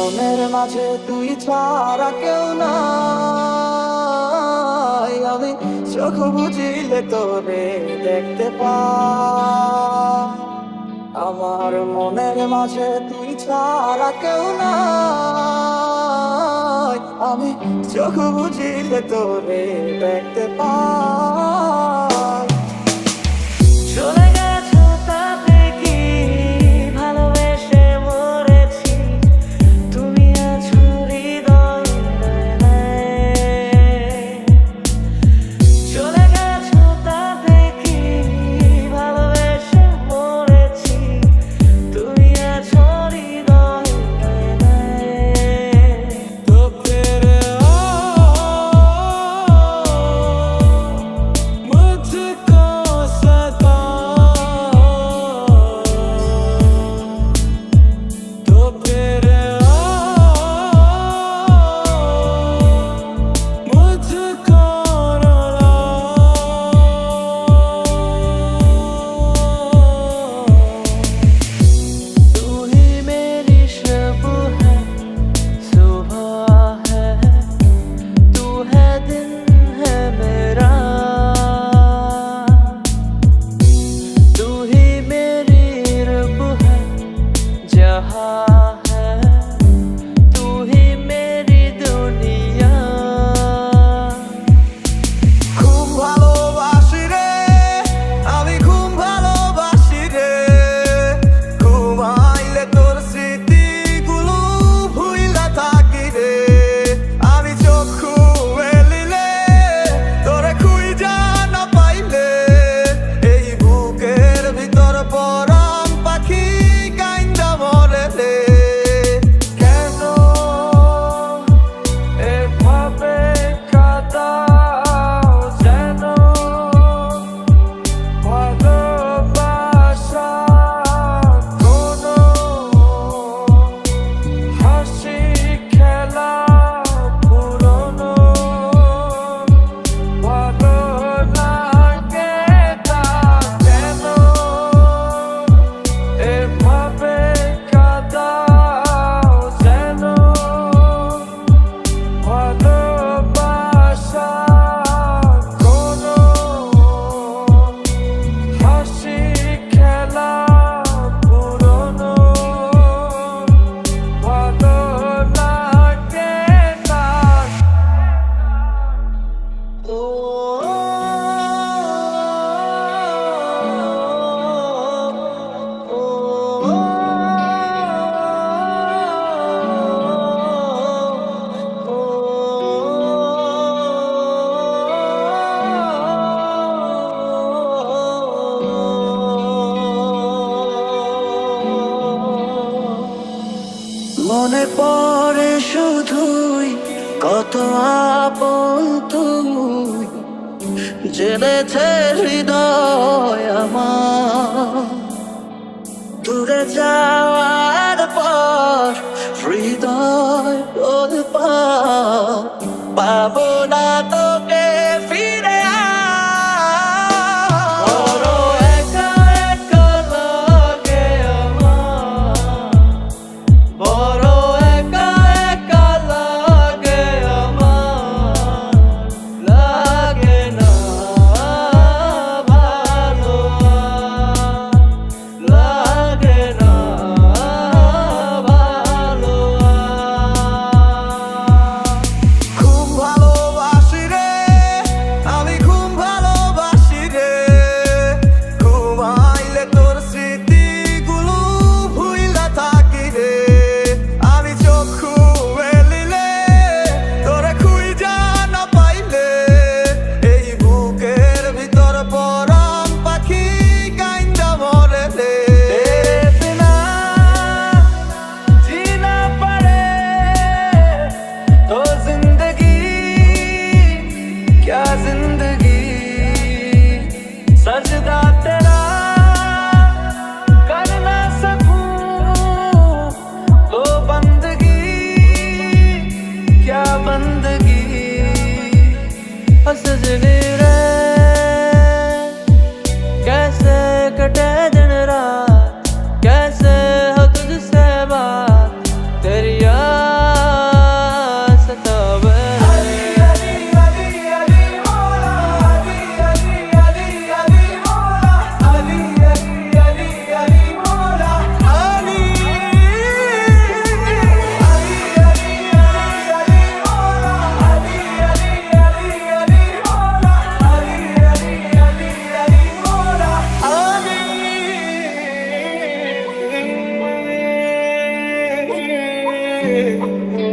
মনের মাঝে তুই ছাড়া কেউ নাই, আমি চোখ বুঝিলে তোরে দেখতে পাই। আমার মনের মাঝে তুই ছাড়া কেউ নাই, আমি চোখ বুঝিলে তোরে দেখতে পাই। চলে গেছো তাতে কি ভালোবেসে মরেছি, তুমি আছো হৃদয়ে। চলে গেছো তাতে কি ভালোবেসে মরেছি, তুমি আছো হৃদয়ে। तो फिर मुझको सता, तो फिर मुझको रुला। तू ही मेरी शब है, सुबह है, तू है दिन है मेरा। तू ही मेरी रब है, जहाँ है, तू ही मेरी दुनिया। খুব ভালোবাসি রে, আমি খুব ভালোবাসি রে, ঘুমাইলে তোর স্মৃতিগুলো ভুইলা থাকি রে। আমি চক্ষু মেলিলে তোরে খুঁজা না পাইলে, এই বুকের ভিতর পরাণ পাখি কাইন্দা মরে রে। কেন এভাবে কাঁদাও যেন, ভালোবাসা কোনো হাসি খেলা পুরনো, ভালো লাগে তা কেন এভাবে কাঁদাও যেন, ভালোবাসা কোনো হাসি খেলা পুরনো, ভালো লাগে না। ও মনে পড়ে শুধুই কত আপন তুই, জেনেছে হৃদয় আমার। দূরে যাওয়ার পর হৃদয় পাবো না তোকে ফিরে আর। একা একা লাগে আমার, বড় একা একা লাগে আমার, লাগে না ভালো, লাগে না ভালো। খুব ভালোবাসি রে, আমি খুব ভালোবাসি রে, ঘুমাইলে তোর স্মৃতিগুলো ভুইলা থাকি রে। আমি চক্ষু মেলিলে তোরে খুঁজা না পাইলে, এই বুকের ভিতর পরাণ পাখি কাইন্দা মরে রে। तेरे बिना जीना पड़े तो जिंदगी, क्या जिंदगी, सजदा तेरा कर ना सकूं तो बंदगी, क्या बंदगी। सजने रे कैसे कटे दिन रात, कैसे हो तुझसे बात, तेरी याद রে